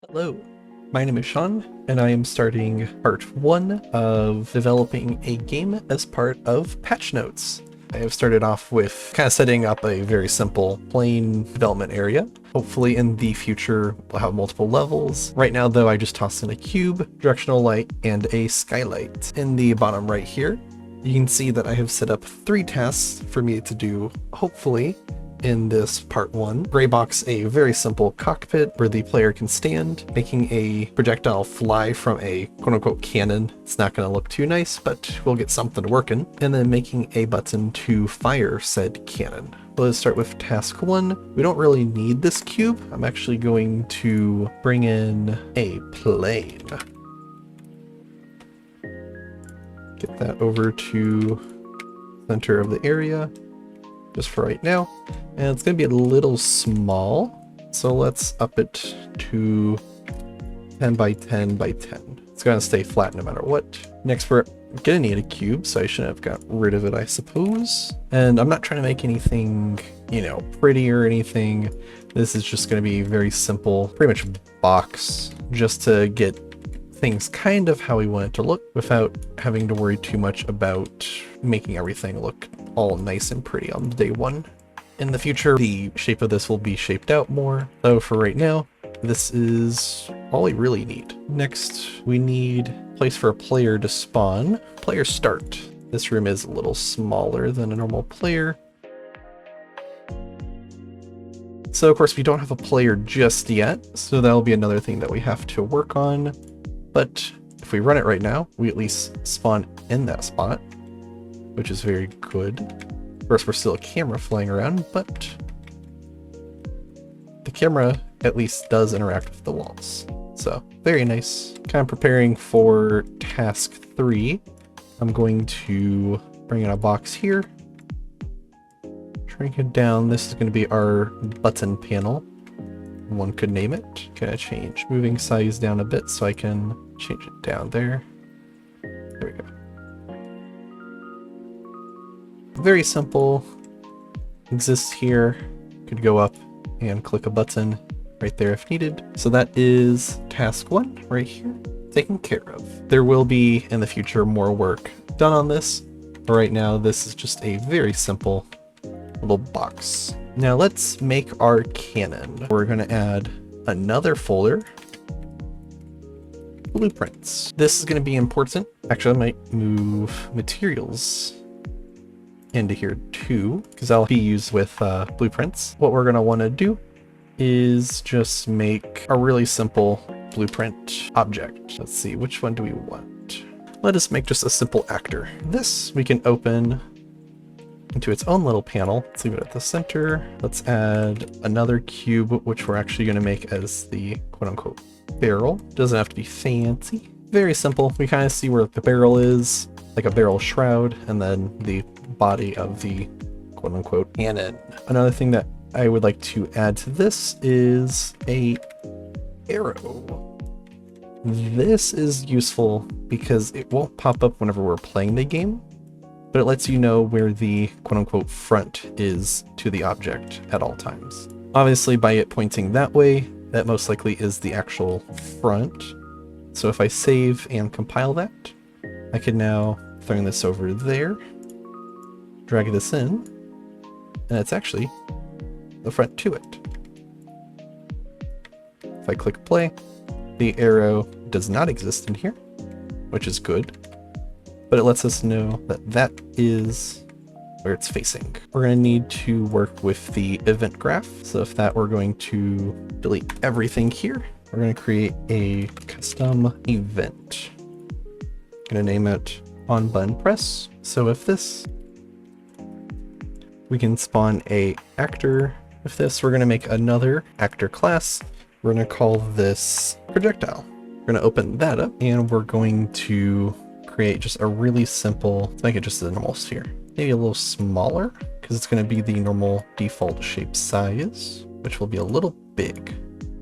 Hello, my name is Sean, and I am starting part 1 of developing a game as part of Patchnotes. I have started off with kind of setting up a very simple plain development area. Hopefully in the future we'll have multiple levels. Right now though, I just tossed in a cube, directional light, and a skylight. In the bottom right here, you can see that I have set up 3 tasks for me to do, hopefully, in this part 1. Gray box a very simple cockpit where the player can stand, making a projectile fly from a quote-unquote cannon. It's not going to look too nice, but we'll get something to work in. And then making a button to fire said cannon. Let's start with task 1. We don't really need this cube. I'm actually going to bring in a plane. Get that over to center of the area just for right now. And it's going to be a little small, so let's up it to 10 by 10 by 10. It's going to stay flat no matter what. Next, we're going to need a cube, so I shouldn't have got rid of it, I suppose. And I'm not trying to make anything, pretty or anything. This is just going to be very simple, pretty much box, just to get things kind of how we want it to look without having to worry too much about making everything look all nice and pretty on day 1. In the future, the shape of this will be shaped out more, though for right now, this is all we really need. Next, we need a place for a player to spawn. Player start. This room is a little smaller than a normal player. So of course we don't have a player just yet, so that'll be another thing that we have to work on. But if we run it right now, we at least spawn in that spot, which is very good. Of course, we're still a camera flying around, but the camera at least does interact with the walls. So very nice. Kind of preparing for task 3. I'm going to bring in a box here. Shrink it down. This is going to be our button panel. One could name it. Can I change moving size down a bit so I can change it down there? There we go. Very simple. Exists here. Could go up and click a button right there if needed. So that is task 1 right here, taken care of. There will be in the future more work done on this, but right now this is just a very simple little box. Now let's make our cannon. We're going to add another folder, blueprints. This is going to be important. Actually, I might move materials into here too, because that'll be used with blueprints. What we're going to want to do is just make a really simple blueprint object. Let's see, which one do we want? Let us make just a simple actor. This we can open into its own little panel. Let's leave it at the center. Let's add another cube, which we're actually going to make as the quote-unquote barrel. Doesn't have to be fancy. Very simple. We kind of see where the barrel is, like a barrel shroud, and then the body of the quote-unquote cannon. Another thing that I would like to add to this is a arrow. This is useful because it won't pop up whenever we're playing the game, but it lets you know where the quote-unquote front is to the object at all times. Obviously, by it pointing that way, that most likely is the actual front. So if I save and compile that, I can now throw this over there, drag this in, and it's actually the front to it. If I click play, the arrow does not exist in here, which is good, but it lets us know that that is where it's facing. We're going to need to work with the event graph. So if that, we're going to delete everything here. We're going to create a custom event. Going to name it on button press. So if this, we can spawn a actor. With this, we're going to make another actor class. We're going to call this projectile. We're going to open that up and we're going to create just a really simple, let's make it just a normal sphere. Maybe a little smaller because it's going to be the normal default shape size, which will be a little big.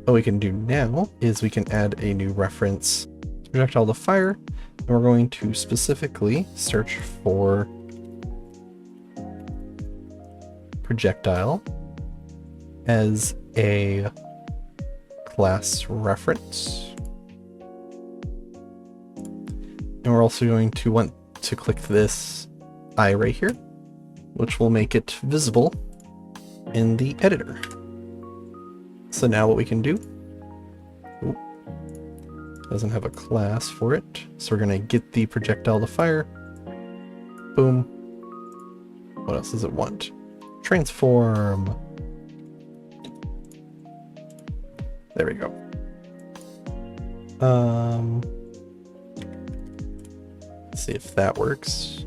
What we can do now is we can add a new reference projectile to fire, and we're going to specifically search for projectile as a class reference. And we're also going to want to click this eye right here, which will make it visible in the editor. So now what we can do, doesn't have a class for it, so we're gonna get the projectile to fire. Boom. What else does it want? Transform. There we go. Let's see if that works.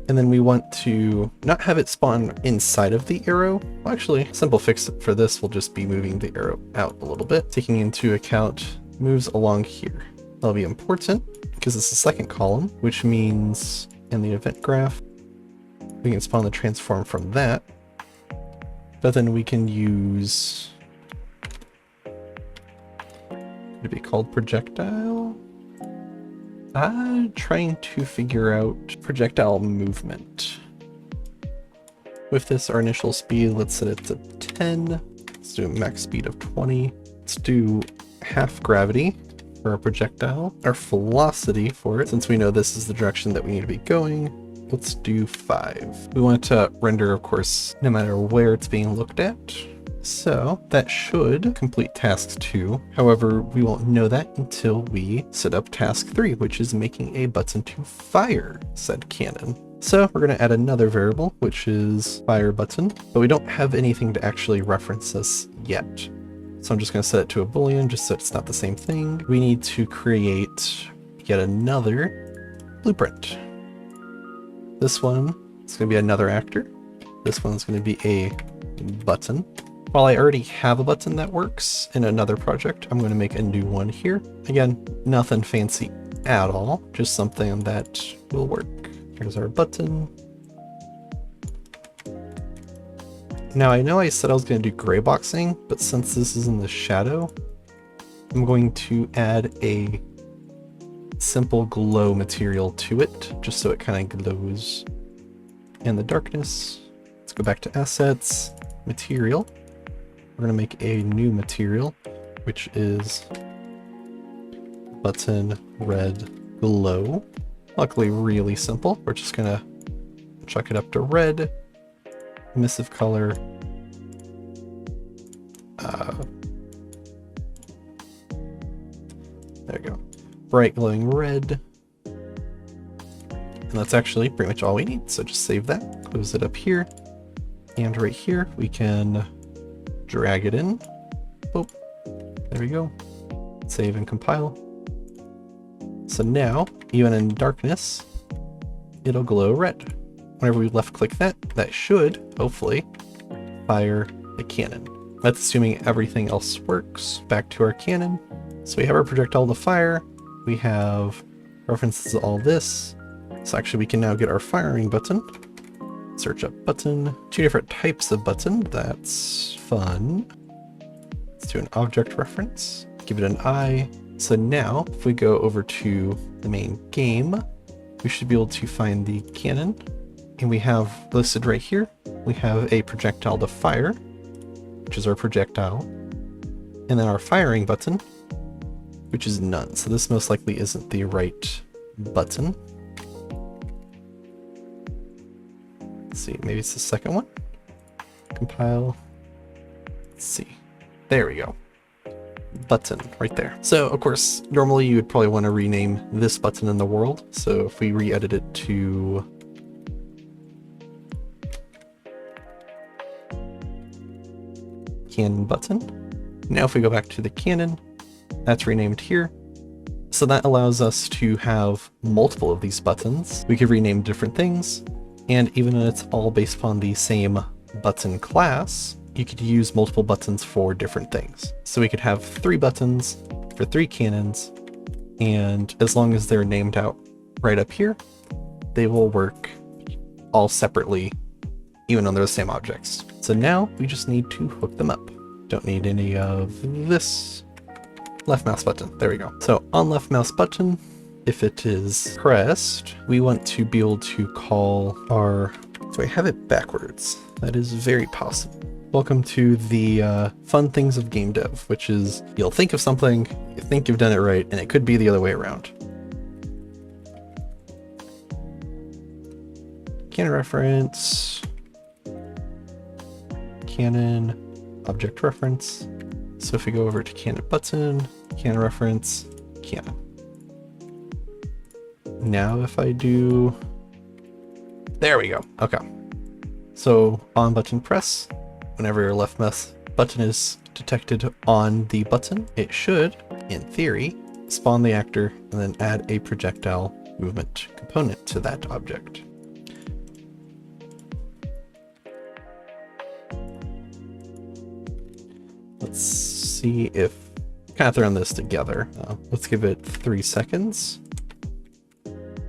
And then we want to not have it spawn inside of the arrow. Well, actually, simple fix for this will just be moving the arrow out a little bit, taking into account moves along here. That'll be important because it's the second column, which means in the event graph, we can spawn the transform from that. But then we can use, would it be called projectile? I'm trying to figure out projectile movement. With this, our initial speed, let's set it to 10. Let's do a max speed of 20. Let's do half gravity for our projectile. Our velocity for it, since we know this is the direction that we need to be going, let's do 5. We want it to render, of course, no matter where it's being looked at. So that should complete task 2. However, we won't know that until we set up task 3, which is making a button to fire said cannon. So we're going to add another variable, which is fire button, but we don't have anything to actually reference this yet. So I'm just going to set it to a boolean just so it's not the same thing. We need to create yet another blueprint. This one is going to be another actor. This one's going to be a button. While I already have a button that works in another project, I'm going to make a new one here. Again, nothing fancy at all, just something that will work. Here's our button. Now I know I said I was going to do gray boxing, but since this is in the shadow, I'm going to add a simple glow material to it, just so it kind of glows in the darkness. Let's go back to assets, material. We're going to make a new material, which is button red glow. Luckily really simple. We're just going to chuck it up to red, emissive color, there we go, bright glowing red. And that's actually pretty much all we need. So just save that, close it up here, and right here we can drag it in. Oh, there we go. Save and compile. So now, even in darkness, it'll glow red. Whenever we left click that, that should, hopefully, fire the cannon. That's assuming everything else works. Back to our cannon. So we have our projectile to fire. We have references to all this. So actually we can now get our firing button. Search up button. 2 different types of button. That's fun. Let's do an object reference. Give it an eye. So now if we go over to the main game, we should be able to find the cannon. And we have listed right here, we have a projectile to fire, which is our projectile. And then our firing button, which is none. So this most likely isn't the right button. Let's see, maybe it's the second one. Compile. Let's see. There we go. Button right there. So of course, normally you would probably want to rename this button in the world. So if we re-edit it to cannon button. Now if we go back to the cannon, that's renamed here. So that allows us to have multiple of these buttons. We could rename different things, and even when it's all based upon the same button class, you could use multiple buttons for different things. So we could have 3 buttons for 3 cannons, and as long as they're named out right up here, they will work all separately, even though they're the same objects. So now we just need to hook them up. Don't need any of this. Left mouse button, there we go. So on left mouse button, if it is pressed, we want to be able to call our Do I have it backwards? That is very possible. Welcome to the fun things of game dev, which is you'll think of something, you think you've done it right, and it could be the other way around. Canon reference, canon, object reference. So if we go over to canon button, canon reference, canon. Now if I do, there we go, okay. So on button press, whenever your left mouse button is detected on the button, it should, in theory, spawn the actor and then add a projectile movement component to that object. Let's see if, kind of throwing this together. Let's give it 3 seconds.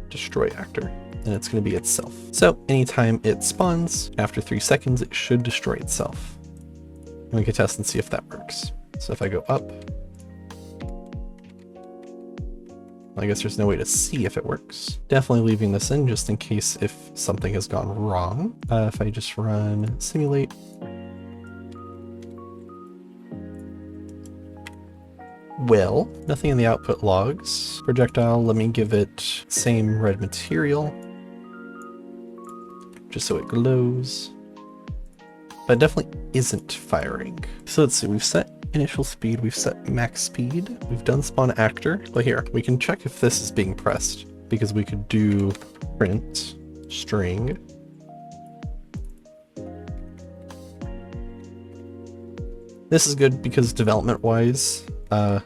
Destroy actor. And it's going to be itself. So anytime it spawns, after 3 seconds, it should destroy itself. And we can test and see if that works. So if I go up, I guess there's no way to see if it works. Definitely leaving this in just in case if something has gone wrong. If I just run simulate, well, nothing in the output logs. Projectile, let me give it same red material, just so it glows. But it definitely isn't firing. So let's see, we've set initial speed, we've set max speed, we've done spawn actor. But here, we can check if this is being pressed, because we could do print string. This is good because development-wise,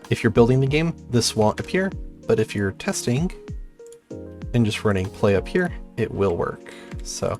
if you're building the game, this won't appear, but if you're testing and just running play up here, it will work. So,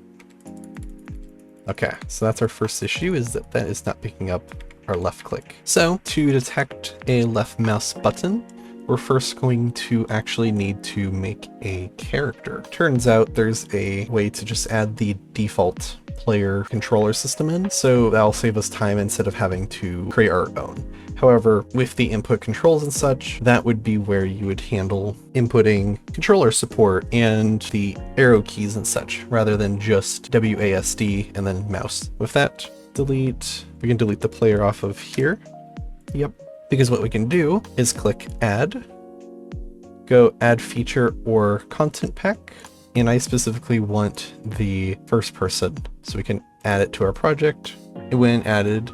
okay, so that's our first issue, is that that is not picking up our left click. So to detect a left mouse button, we're first going to actually need to make a character. Turns out there's a way to just add the default player controller system in, so that'll save us time instead of having to create our own. However, with the input controls and such, that would be where you would handle inputting controller support and the arrow keys and such, rather than just WASD and then mouse. With that, delete, we can delete the player off of here. Yep, because what we can do is click add, go add feature or content pack, and I specifically want the first person, so we can add it to our project. It went and added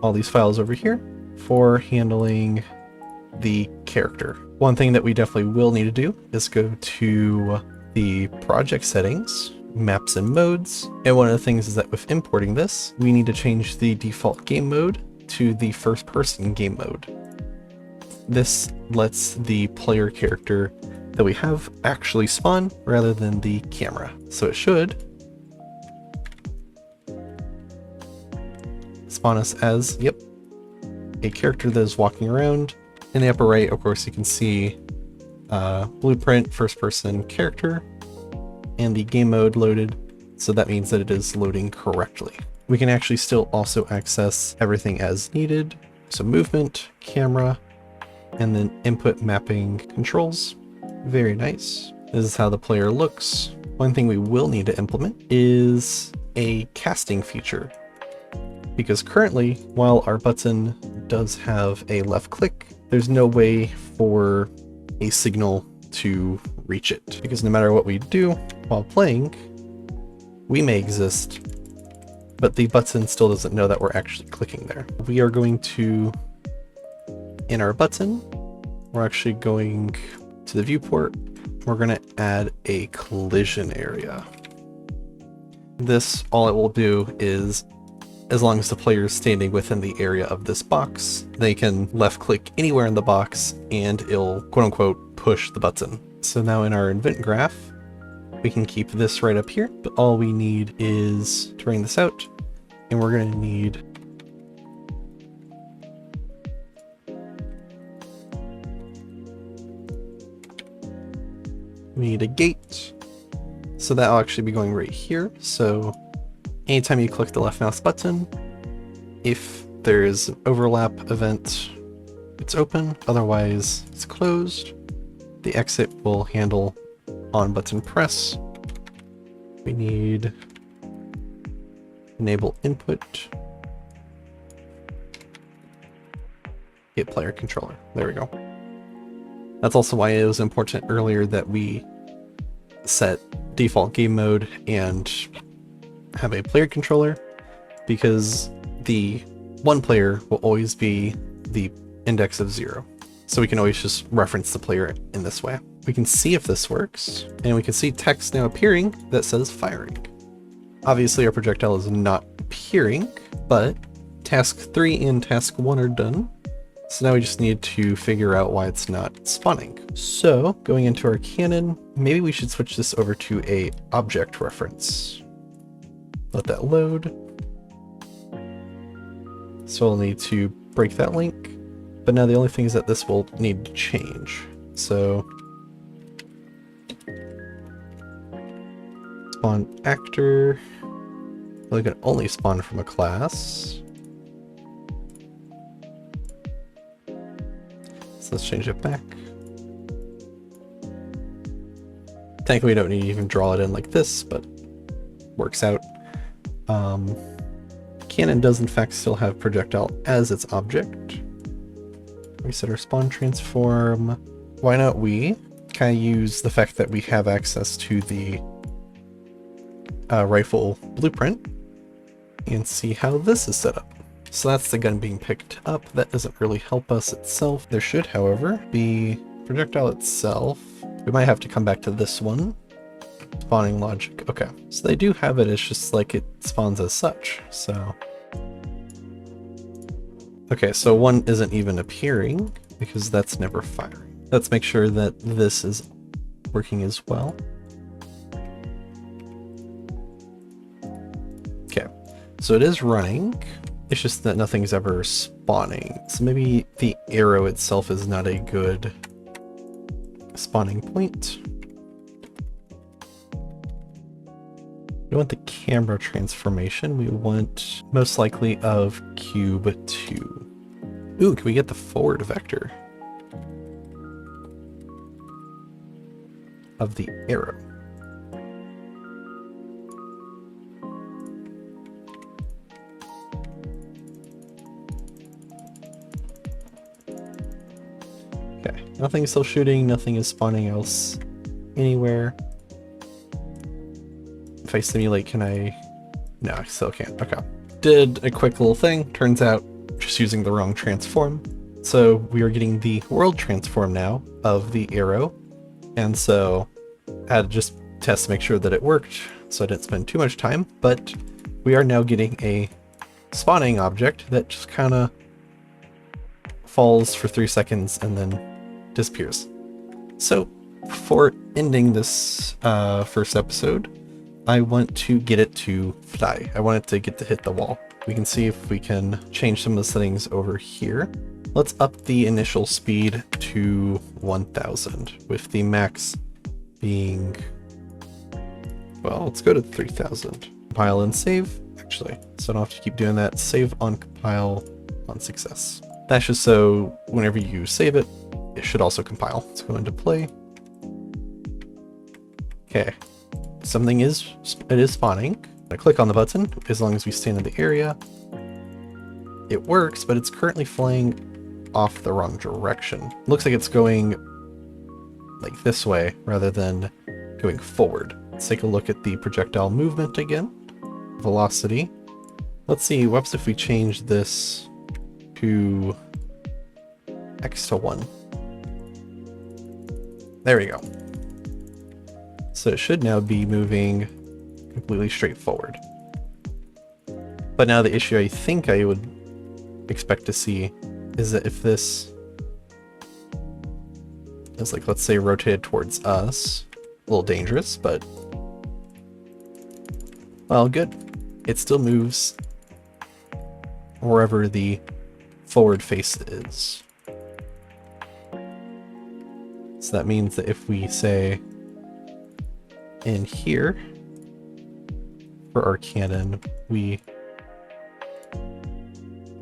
all these files over here for handling the character. One thing that we definitely will need to do is go to the project settings, maps and modes. And one of the things is that with importing this, we need to change the default game mode to the first person game mode. This lets the player character that we have actually spawn rather than the camera. So it should spawn us as, yep, a character that is walking around. In the upper right, of course, you can see blueprint, first person character, and the game mode loaded. So that means that it is loading correctly. We can actually still also access everything as needed. So movement, camera, and then input mapping controls. Very nice. This is how the player looks. One thing we will need to implement is a casting feature, because currently, while our button does have a left click, there's no way for a signal to reach it, because no matter what we do while playing, we may exist, but the button still doesn't know that we're actually clicking there. We are going to, in our button, we're actually going to the viewport, we're going to add a collision area. This, all it will do is, as long as the player is standing within the area of this box, they can left click anywhere in the box and it'll quote unquote push the button. So now in our event graph, we can keep this right up here, but all we need is to bring this out, and we're going to need a gate. So that'll actually be going right here. So anytime you click the left mouse button, if there's an overlap event, it's open, otherwise it's closed. The exit will handle on button press. We need enable input, get player controller. There we go. That's also why it was important earlier that we set default game mode and have a player controller, because the one player will always be the index of 0. So we can always just reference the player in this way. We can see if this works, and we can see text now appearing that says firing. Obviously our projectile is not appearing, but task 3 and task 1 are done. So now we just need to figure out why it's not spawning. So going into our cannon, maybe we should switch this over to a object reference. Let that load. So we'll need to break that link, but now the only thing is that this will need to change. So spawn actor, well, we can only spawn from a class. So let's change it back. Thankfully we don't need to even draw it in like this, but works out. Cannon does in fact still have projectile as its object. Reset our spawn transform. Why not we kind of use the fact that we have access to the rifle blueprint and see how this is set up. So that's the gun being picked up. That doesn't really help us itself. There should, however, be projectile itself. We might have to come back to this one. Spawning logic. Okay, so they do have it. It's just like it spawns as such. So okay, so 1 isn't even appearing because that's never firing. Let's make sure that this is working as well. Okay, so it is running. It's just that nothing's ever spawning. So maybe the arrow itself is not a good spawning point. We want the camera transformation. We want most likely of cube 2. Ooh, can we get the forward vector of the arrow? Okay, nothing is still shooting, nothing is spawning else anywhere. If I simulate, can I? No, I still can't. Okay. Did a quick little thing. Turns out just using the wrong transform. So we are getting the world transform now of the arrow. And so I had to just test to make sure that it worked, so I didn't spend too much time. But we are now getting a spawning object that just kind of falls for 3 seconds and then disappears. So for ending this first episode, I want to get it to fly. I want it to get to hit the wall. We can see if we can change some of the settings over here. Let's up the initial speed to 1000 with the max being, well, let's go to 3000. Compile and save, actually, so I don't have to keep doing that. Save on compile on success. That's just so whenever you save it, it should also compile. Let's go into play. Okay. Something is spawning. I click on the button as long as we stand in the area. It works, but it's currently flying off the wrong direction. Looks like it's going like this way rather than going forward. Let's take a look at the projectile movement again. Velocity. Let's see, what if we change this to X to 1. There we go. So it should now be moving completely straight forward. But now the issue I think I would expect to see is that if this is, like, let's say rotated towards us, a little dangerous, but well, good. It still moves wherever the forward face is. So that means that if we say in here for our cannon,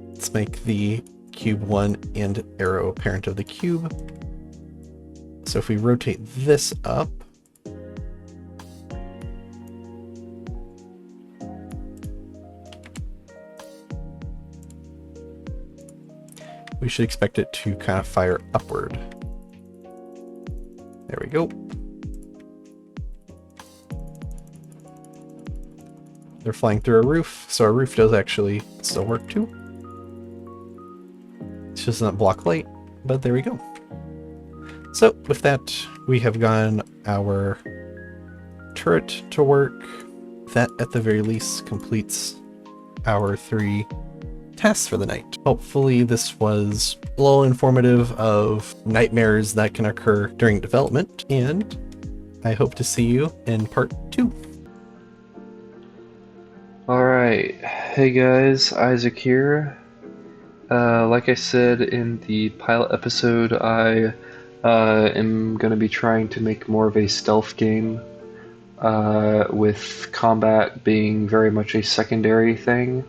let's make the cube 1 and arrow parent of the cube. So if we rotate this up, we should expect it to kind of fire upward. There we go. They're flying through a roof, so our roof does actually still work too. It just doesn't block light, but there we go. So with that, we have gotten our turret to work. That, at the very least, completes our 3 tasks for the night. Hopefully this was a little informative of nightmares that can occur during development, and I hope to see you in part 2. Alright, hey guys, Isaac here. Like I said in the pilot episode, I am going to be trying to make more of a stealth game, with combat being very much a secondary thing,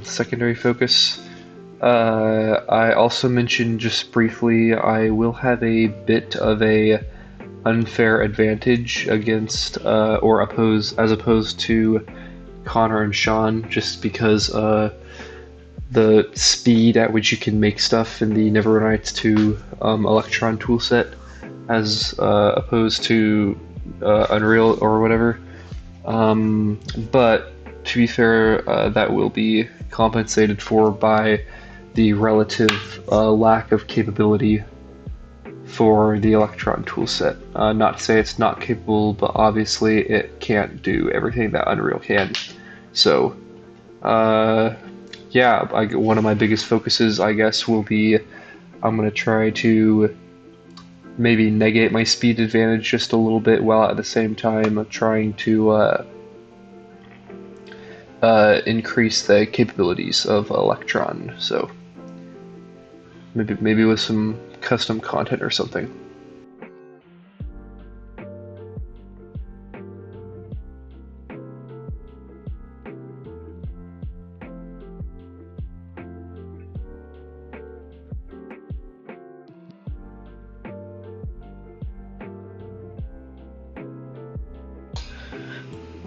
secondary focus. I also mentioned just briefly I will have a bit of a unfair advantage against, as opposed to Connor and Sean, just because the speed at which you can make stuff in the Nevernights 2 Electron toolset, as opposed to Unreal or whatever. But to be fair, that will be compensated for by the relative lack of capability for the Electron toolset. Not to say it's not capable, but obviously it can't do everything that Unreal can. So, yeah, one of my biggest focuses, I guess, will be I'm going to try to maybe negate my speed advantage just a little bit, while at the same time trying to increase the capabilities of Electron. So, maybe with some custom content or something.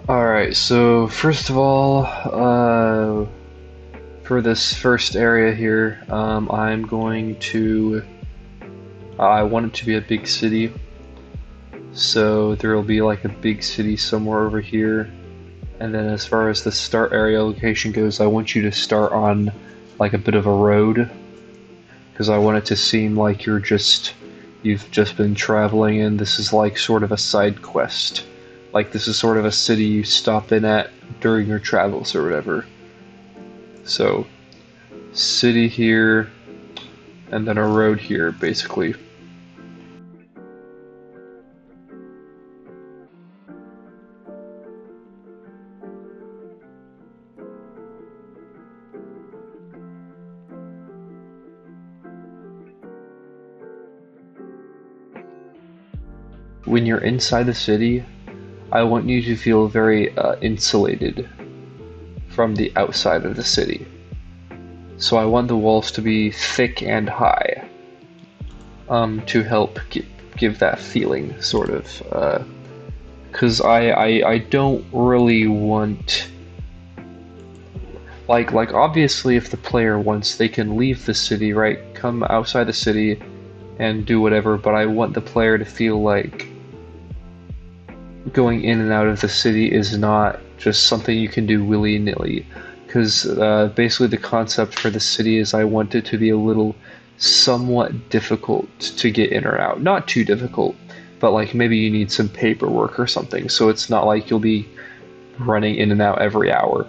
Alright, so first of all, for this first area here, I'm going to... I want it to be a big city, so there will be like a big city somewhere over here. And then as far as the start area location goes, I want you to start on like a bit of a road, because I want it to seem like you've just been traveling, and this is like sort of a side quest. Like this is sort of a city you stop in at during your travels or whatever. So, city here, and then a road here, basically. When you're inside the city, I want you to feel very insulated from the outside of the city. So I want the walls to be thick and high, to help give that feeling, sort of. Because I don't really want... Like obviously if the player wants, they can leave the city, right? Come outside the city and do whatever, but I want the player to feel like going in and out of the city is not just something you can do willy-nilly. Because basically the concept for the city is I want it to be a little somewhat difficult to get in or out. Not too difficult, but like maybe you need some paperwork or something, so it's not like you'll be running in and out every hour.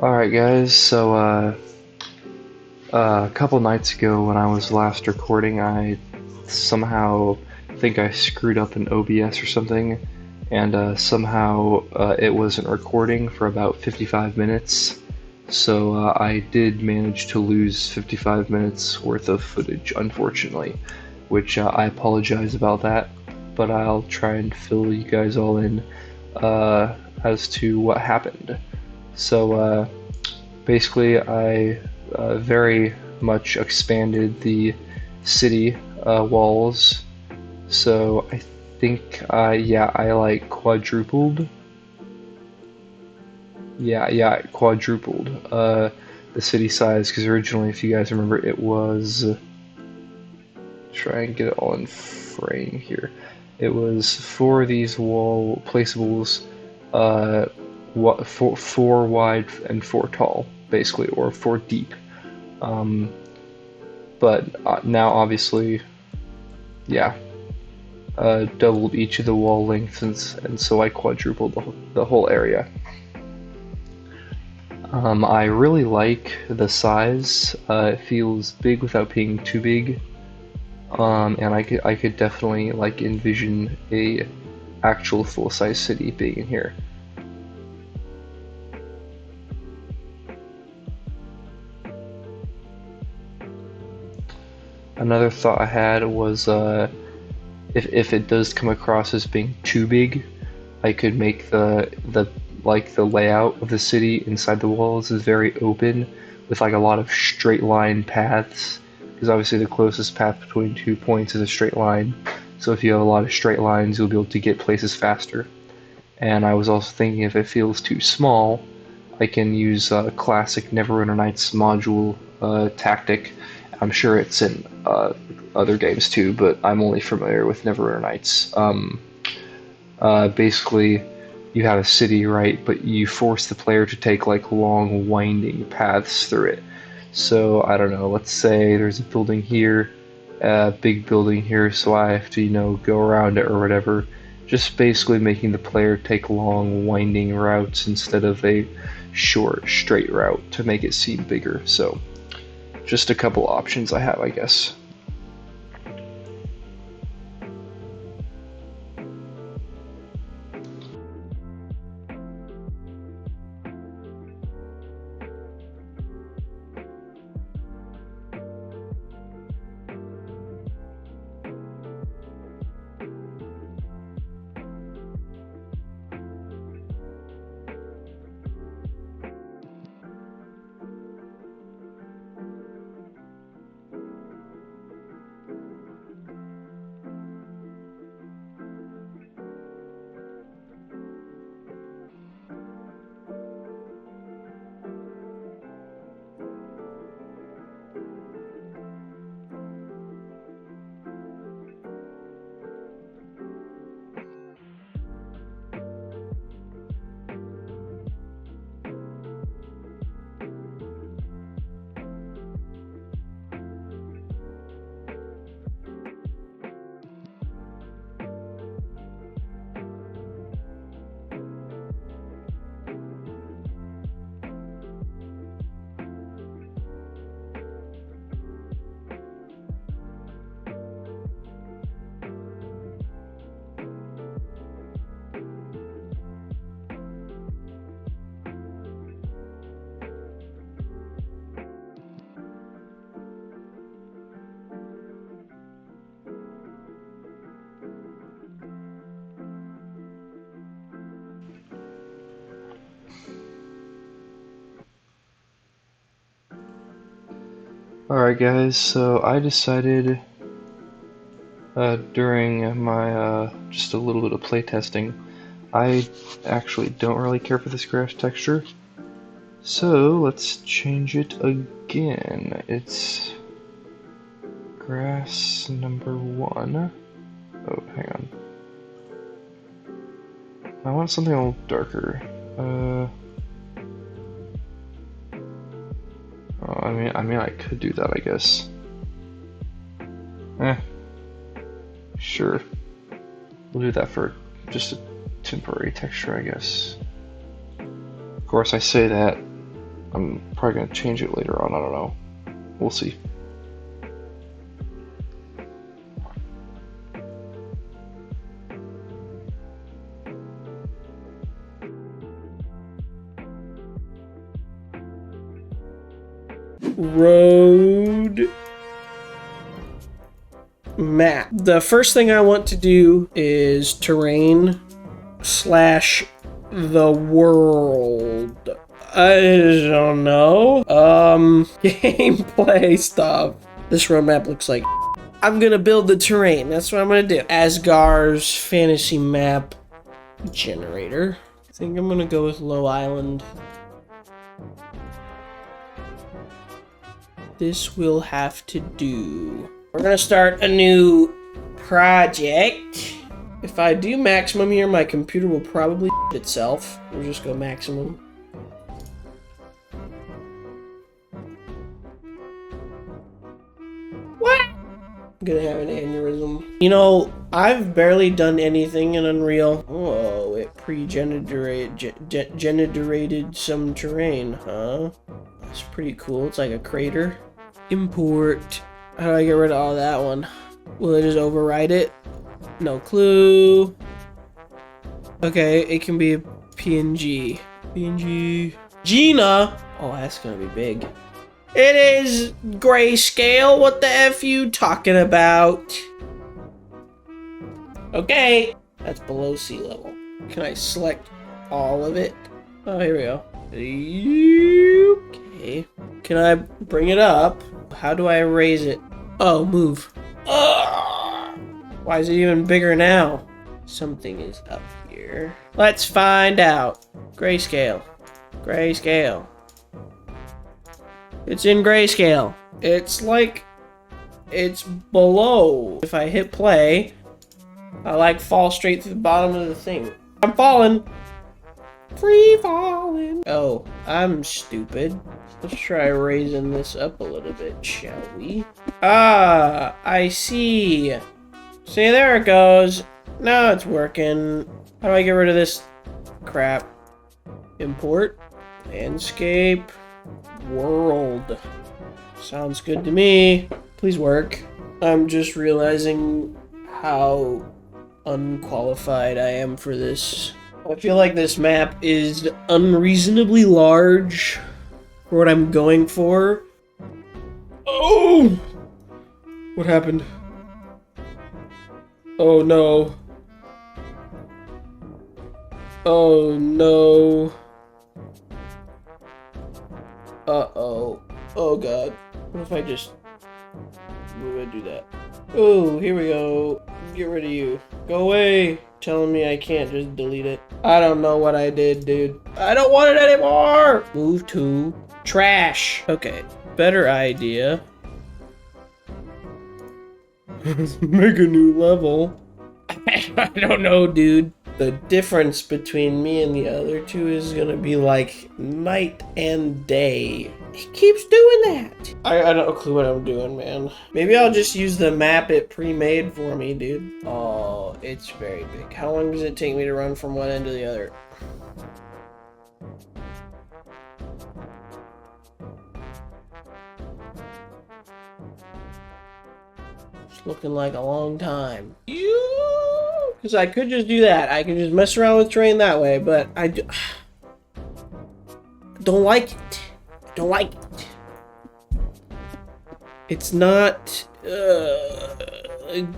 Alright guys, so a couple nights ago when I was last recording, I somehow think I screwed up in OBS or something, and somehow it wasn't recording for about 55 minutes. So I did manage to lose 55 minutes worth of footage, unfortunately, which I apologize about that, but I'll try and fill you guys all in as to what happened. So basically, I very much expanded the city walls. So I think, yeah, I like quadrupled. Yeah, I quadrupled the city size because originally, if you guys remember, it was. Try and get it all in frame here. It was for these wall placeables, four wide and four tall, basically, or four deep. Um, but now, obviously, yeah, doubled each of the wall lengths, and so I quadrupled the whole area. I really like the size. It feels big without being too big. And I could definitely like envision a actual full-size city being in here. Another thought I had was if it does come across as being too big, I could make the layout of the city inside the walls is very open with like a lot of straight line paths, because obviously the closest path between 2 points is a straight line. So if you have a lot of straight lines, you'll be able to get places faster. And I was also thinking if it feels too small, I can use a classic Neverwinter Nights module tactic. I'm sure it's in other games too, but I'm only familiar with Neverwinter Nights. Basically, you have a city, right, but you force the player to take like long winding paths through it. So I don't know, let's say there's a building here, a big building here, so I have to, go around it or whatever. Just basically making the player take long winding routes instead of a short straight route to make it seem bigger. So just a couple options I have, I guess. Alright guys, so I decided during my just a little bit of playtesting, I actually don't really care for this grass texture. So let's change it again. It's grass number 1. Oh, hang on. I want something a little darker. Oh, I mean, I could do that, I guess. Sure. We'll do that for just a temporary texture, I guess. Of course, I say that, I'm probably gonna change it later on, I don't know. We'll see. Road map. The first thing I want to do is terrain slash the world. I don't know. Gameplay stuff. This roadmap looks like I'm gonna build the terrain. That's what I'm gonna do. Asgar's fantasy map generator. I think I'm gonna go with Low Island. This will have to do. We're gonna start a new project. If I do maximum here, my computer will probably itself. We'll just go maximum. What? I'm gonna have an aneurysm. You know, I've barely done anything in Unreal. Oh, it generated some terrain, huh? That's pretty cool. It's like a crater. Import. How do I get rid of all that one? Will it just override it? No clue. Okay, it can be a PNG. PNG. Gina! Oh, that's gonna be big. It is grayscale. What the F you talking about? Okay. That's below sea level. Can I select all of it? Oh, here we go. Okay. Can I bring it up? How do I raise it? Oh, move. Ugh. Why is it even bigger now? Something is up here. Let's find out. Grayscale. Grayscale. It's in grayscale. It's like... it's below. If I hit play, I like fall straight to the bottom of the thing. I'm falling. Free falling. Oh, I'm stupid. Let's try raising this up a little bit, shall we? Ah, I see. See, there it goes. Now it's working. How do I get rid of this crap? Import. Landscape. World. Sounds good to me. Please work. I'm just realizing how unqualified I am for this. I feel like this map is unreasonably large for what I'm going for. Oh! What happened? Oh no. Oh no. Uh-oh. Oh god. What if I just... what do I do that? Oh, here we go. Get rid of you. Go away. Telling me I can't just delete it. I don't know what I did, dude. I don't want it anymore! Move to trash. Okay, better idea. Make a new level. I don't know, dude. The difference between me and the other two is gonna be like night and day. It keeps doing that. I don't know clue what I'm doing, man. Maybe I'll just use the map it pre-made for me, dude. Oh, it's very big. How long does it take me to run from one end to the other? It's looking like a long time. Because I could just do that. I could just mess around with terrain that way, but I don't like it. I don't like it. It's not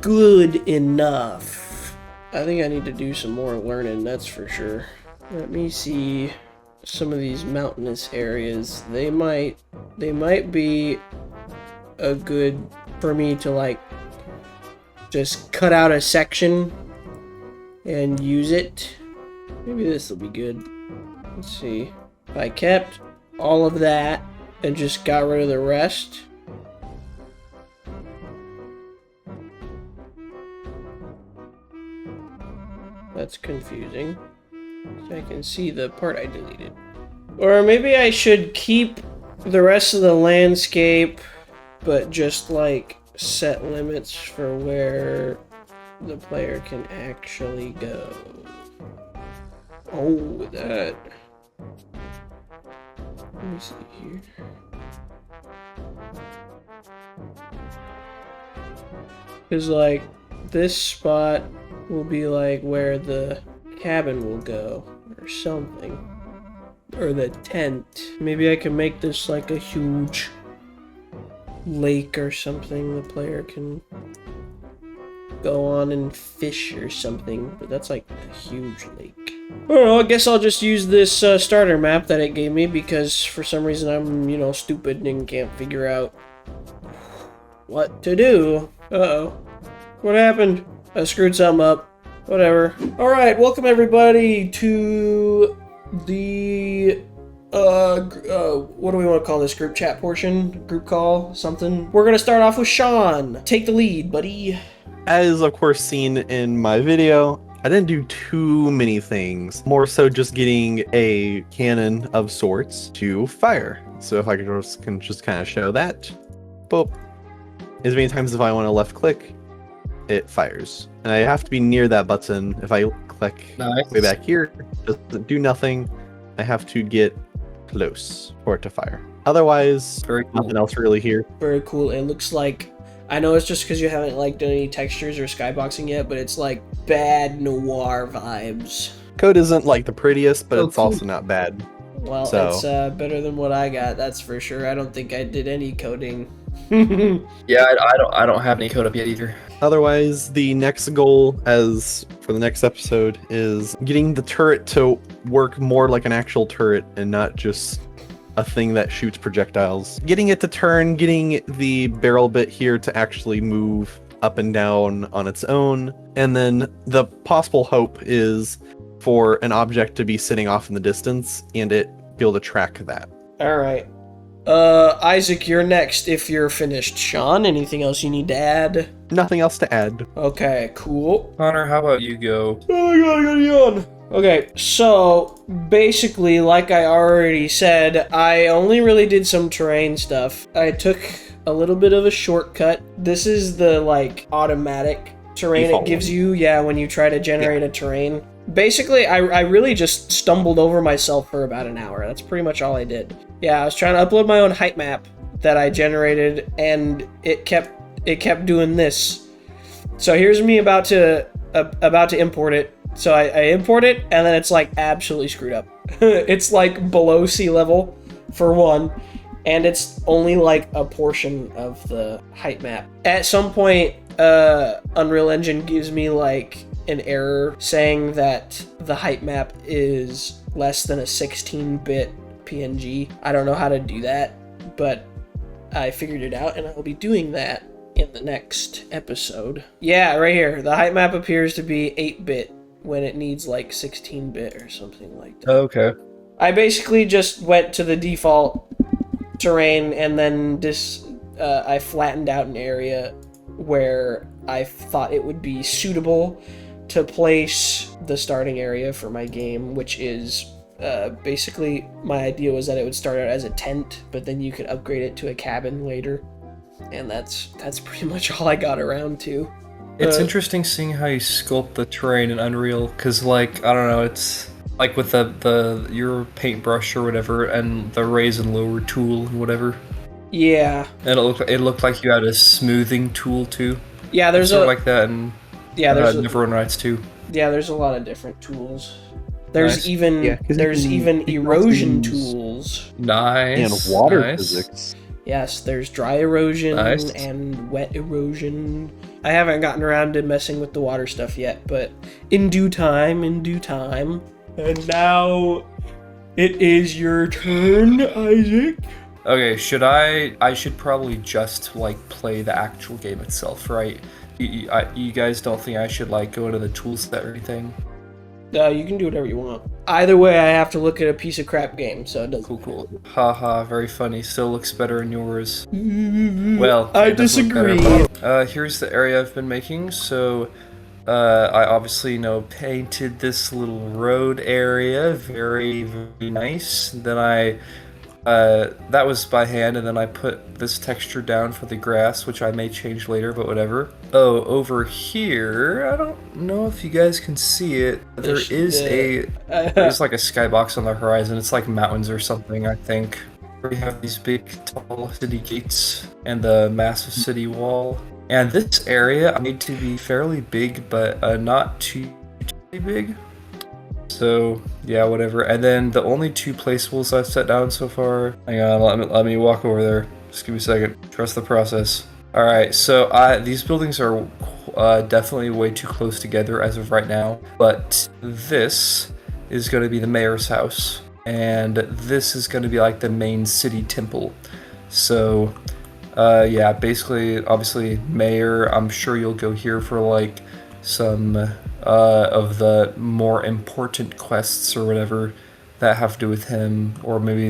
good enough. I think I need to do some more learning, that's for sure. Let me see some of these mountainous areas. They might be a good for me to like just cut out a section and use it. Maybe this will be good. Let's see. If I kept all of that and just got rid of the rest. That's confusing. So I can see the part I deleted. Or maybe I should keep the rest of the landscape, but just like set limits for where the player can actually go. Oh, that. Let me see here. Because, like, this spot will be, like, where the cabin will go, or something. Or the tent. Maybe I can make this, like, a huge lake or something the player can go on and fish or something. But that's, like, a huge lake. I don't know, I guess I'll just use this starter map that it gave me because for some reason I'm, you know, stupid and can't figure out what to do. Uh-oh. What happened? I screwed something up. Whatever. Alright, welcome everybody to the what do we want to call this? Group chat portion? Group call? Something? We're gonna start off with Sean. Take the lead, buddy. As of course seen in my video, I didn't do too many things. More so just getting a cannon of sorts to fire. So if I can just kind of show that. Boop. As many times as I want to left click, it fires. And I have to be near that button. If I click way back here, it doesn't do nothing. I have to get close for it to fire. Otherwise, nothing else really here. Very cool. It looks like, I know it's just because you haven't like done any textures or skyboxing yet, but it's like bad noir vibes. Code isn't like the prettiest, but it's also not bad. Well, so. It's better than what I got, that's for sure. I don't think I did any coding. Yeah, I don't have any code up yet either. Otherwise, the next goal, as for the next episode, is getting the turret to work more like an actual turret and not just a thing that shoots projectiles. Getting it to turn, getting the barrel bit here to actually move up and down on its own. And then the possible hope is for an object to be sitting off in the distance and it be able to track that. All right. Isaac, you're next if you're finished. Sean, anything else you need to add? Nothing else to add. Okay, cool. Connor, how about you go? Oh my god, I gotta yawn. Okay, so basically, like I already said, I only really did some terrain stuff. I took a little bit of a shortcut. This is the, like, automatic terrain Default it gives you, when you try to generate a terrain. Basically, I really just stumbled over myself for about an hour. That's pretty much all I did. Yeah, I was trying to upload my own height map that I generated, and it kept doing this. So here's me about to import it. So I import it, and then it's like absolutely screwed up. It's like below sea level for one, and it's only like a portion of the height map. At some point, Unreal Engine gives me like an error saying that the height map is less than a 16-bit PNG. I don't know how to do that, but I figured it out, and I'll be doing that in the next episode. Yeah, right here. The height map appears to be 8-bit when it needs like 16-bit or something like that. Okay. I basically just went to the default terrain and then I flattened out an area where I thought it would be suitable to place the starting area for my game, which is basically my idea was that it would start out as a tent, but then you could upgrade it to a cabin later. And that's pretty much all I got around to. It's interesting seeing how you sculpt the terrain in Unreal, because, like, I don't know, it's like with your paintbrush or whatever, and the raise and lower tool and whatever. Yeah. And it looked like you had a smoothing tool too. Yeah, there's sort of like that, and there's Neverwinter Nights too. Yeah, there's a lot of different tools. There's Nice. even erosion tools. Nice. And water nice. physics. Yes, there's dry erosion Nice. and wet erosion. I haven't gotten around to messing with the water stuff yet, but in due time. And now it is your turn, Isaac. Okay, I should probably just, like, play the actual game itself, right? You guys don't think I should, like, go into the tool set or anything? You can do whatever you want. Either way, I have to look at a piece of crap game, so it doesn't. Cool. Haha, very funny. Still looks better in yours. Well, I it does look disagree. better, but, here's the area I've been making. So, I obviously, painted this little road area. Very, very nice. Then that was by hand, and then I put this texture down for the grass, which I may change later, but whatever. Oh, over here, I don't know if you guys can see it. There's like a skybox on the horizon. It's like mountains or something, I think. We have these big, tall city gates and the massive city wall. And this area I need to be fairly big, but not too big. So yeah, whatever. And then the only 2 placeables I've set down so far. Hang on, let me walk over there. Just give me a second. Trust the process. All right, so these buildings are definitely way too close together as of right now. But this is going to be the mayor's house, and this is going to be like the main city temple. So yeah, basically, obviously, mayor. I'm sure you'll go here for like some of the more important quests or whatever that have to do with him, or maybe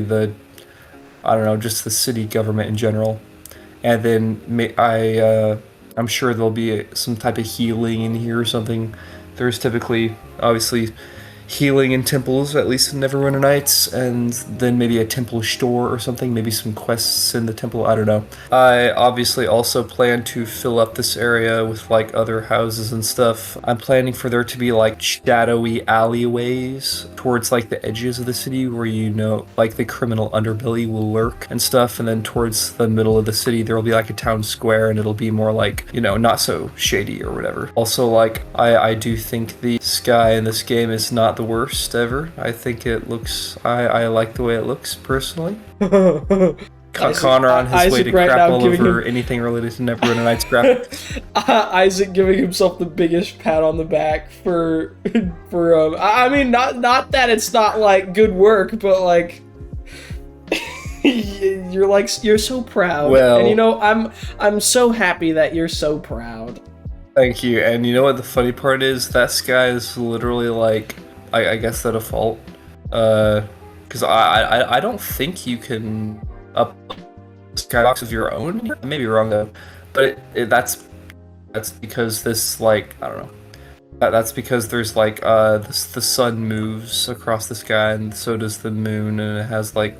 I don't know, just the city government in general. And then I'm sure there'll be some type of healing in here or something. There's typically, obviously, healing in temples, at least in Neverwinter Nights, and then maybe a temple store or something, maybe some quests in the temple, I don't know. I obviously also plan to fill up this area with like other houses and stuff. I'm planning for there to be like shadowy alleyways towards like the edges of the city where, you know, like the criminal underbelly will lurk and stuff, and then towards the middle of the city there will be like a town square, and it'll be more like, you know, not so shady or whatever. Also, like, I do think the sky in this game is not the worst ever. I think it looks, I like the way it looks personally. Connor on his way to crap all over anything related to Neverwinter Nights crap. Isaac giving himself the biggest pat on the back for I mean, not that it's not like good work, but like you're so proud. Well, and you know, I'm so happy that you're so proud. Thank you. And you know what the funny part is? That sky is literally like, I guess the default. Because I don't think you can up skybox of your own. I may be wrong though, but that's because this, like, I don't know. That's because there's like the sun moves across the sky, and so does the moon, and it has like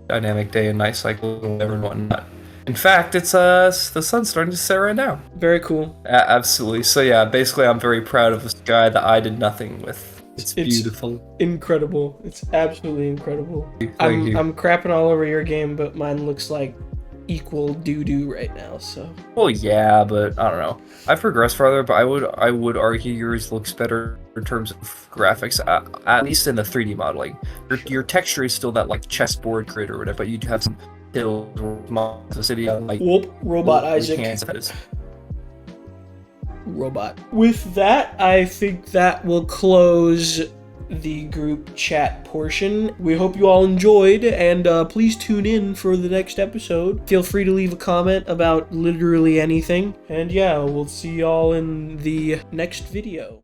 dynamic day and night cycle and whatever and whatnot. In fact, it's the sun's starting to set right now. Very cool. Absolutely. So yeah, basically, I'm very proud of this guy that I did nothing with. It's beautiful. Incredible. It's absolutely incredible. Thank you. I'm crapping all over your game, but mine looks like equal doo-doo right now, so. Well, yeah, but I don't know. I've progressed farther, but I would argue yours looks better in terms of graphics, at least in the 3D modeling. Your texture is still that like chessboard grid or whatever, but you have some hills or the city on like whoop, robot Isaac. Robot. With that, I think that will close the group chat portion. We hope you all enjoyed, and please tune in for the next episode. Feel free to leave a comment about literally anything, and yeah, we'll see y'all in the next video.